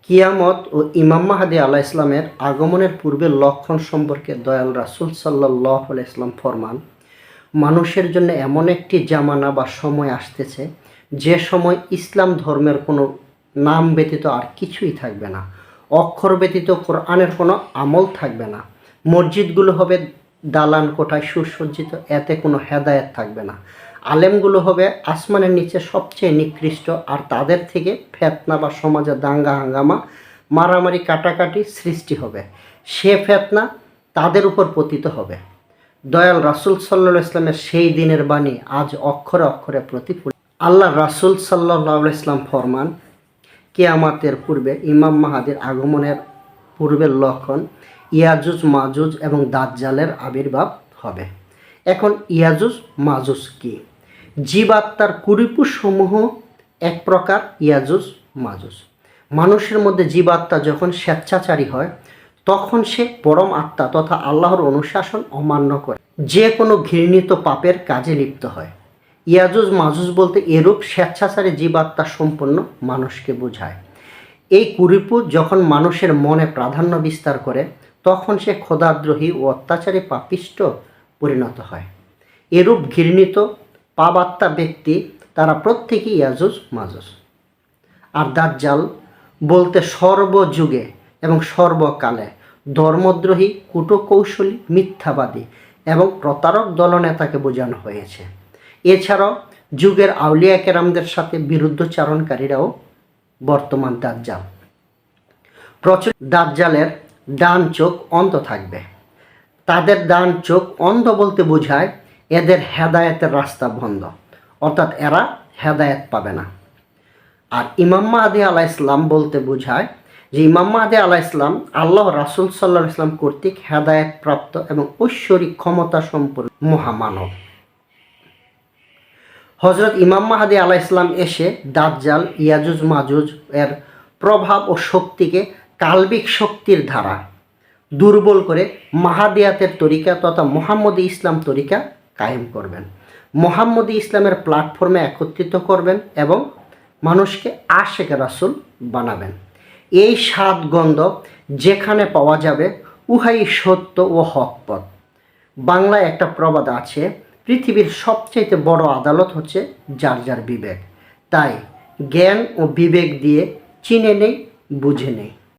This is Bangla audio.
কিয়ামত ও ইমাম মাহদী আলাইহিস সালামের আগমনের পূর্বের লক্ষণ সম্পর্কে দয়াল রাসূল সাল্লাল্লাহু আলাইহি সাল্লাম ফরমান, মানুষের জন্য এমন একটি জামানা বা সময় আসতেছে যে সময় ইসলাম ধর্মের কোনো নাম ব্যতীত আর কিছুই থাকবে না। অক্ষর ব্যতীত কোরআনের কোনো আমল থাকবে না। মসজিদগুলো হবে দালান কোঠায় সুসজ্জিত, এতে কোনো হেদায়েত থাকবে না। আলেমগুলো হবে আসমানের নিচে সবচেয়ে নিকৃষ্ট, আর তাদের থেকে ফেতনা বা সমাজে দাঙ্গা হাঙ্গামা, মারামারি কাটাকাটি সৃষ্টি হবে। সে ফেতনা তাদের উপর পতিত হবে। দয়াল রাসূল সাল্লাল্লাহু আলাইহি ওয়াসাল্লামের সেই দিনের বাণী আজ অক্ষরে অক্ষরে প্রতিফলিত। আল্লাহ রাসূল সাল্লাল্লাহু আলাইহি ওয়াসাল্লাম ফরমান, কিয়ামতের পূর্বে ইমাম মাহদীর আগমনের পূর্বের লক্ষণ ইয়াজুজ মাজুজ এবং দাজ্জালের আবির্ভাব হবে। এখন ইয়াজুজ মাজুজ কি? জীবাত্মার কুরিপুসমূহ এক প্রকার ইয়াজুজ মাজুজ। মানুষের মধ্যে জীবাত্মা যখন স্বেচ্ছাচারী হয়, তখন সে পরম আত্মা তথা আল্লাহর অনুশাসন অমান্য করে যে কোনো ঘৃণিত পাপের কাজে লিপ্ত হয়। ইয়াজুজ মাজুজ বলতে এরূপ স্বেচ্ছাচারী জীবাত্মা সম্পন্ন মানুষকে বোঝায়। এই কুরিপু যখন মানুষের মনে প্রাধান্য বিস্তার করে, তখন সে খোদাদ্রোহী ও অত্যাচারী পাপিষ্ট পরিণত হয়। এরূপ ঘৃণিত পাপাত্মা ব্যক্তি তারা প্রত্যেকেই ইয়াজুজ মাজুজ। আর দাজ্জাল বলতে সর্বযুগে এবং সর্বকালে ধর্মদ্রোহী, কূটকৌশলী, মিথ্যাবাদী এবং প্রতারক দলনেতাকে বোঝানো হয়েছে। এছাড়াও যুগের আউলিয়া কেরামদের সাথে বিরুদ্ধচারণকারীরাও বর্তমান দাজ্জাল। দাজ্জালের ডান চোখ অন্ধ থাকবে। তাদের ডান চোখ অন্ধ বলতে বোঝায় এদের হেদায়েতের রাস্তা বন্ধ, অর্থাৎ এরা হেদায়েত পাবে না। আর ইমাম মাহদী আলাইহিস সালাম বলতে বোঝায় যে ইমাম মাহদী আলাইহিস সালাম আল্লাহ রাসূল সাল্লাল্লাহু আলাইহি ওয়াসাল্লাম কর্তৃক হেদায়েত প্রাপ্ত এবং ঐশ্বরিক ক্ষমতা সম্পন্ন মহামানব। হযরত ইমাম মাহদী আলাইহিস সালাম এসে দাজ্জাল, ইয়াজুজ মাজুজ এর প্রভাব ও শক্তিকে কাল্বিক শক্তির ধারা দুর্বল করে মাহাদিয়াতের তরিকা তথা মুহাম্মদী ইসলাম তরিকা কায়েম করবেন। মুহাম্মদী ইসলামের প্ল্যাটফর্মে একত্রিত করবেন এবং মানুষকে আশেকে রাসূল বানাবেন। এই সাত গন্ধ যেখানে পাওয়া যাবে, উহাই সত্য ও হক পথ। বাংলায় একটা প্রবাদ আছে, পৃথিবীর সবচেয়ে বড় আদালত হচ্ছে যার যার বিবেক। তাই জ্ঞান ও বিবেক দিয়ে চিনে নেই, বুঝে নেই।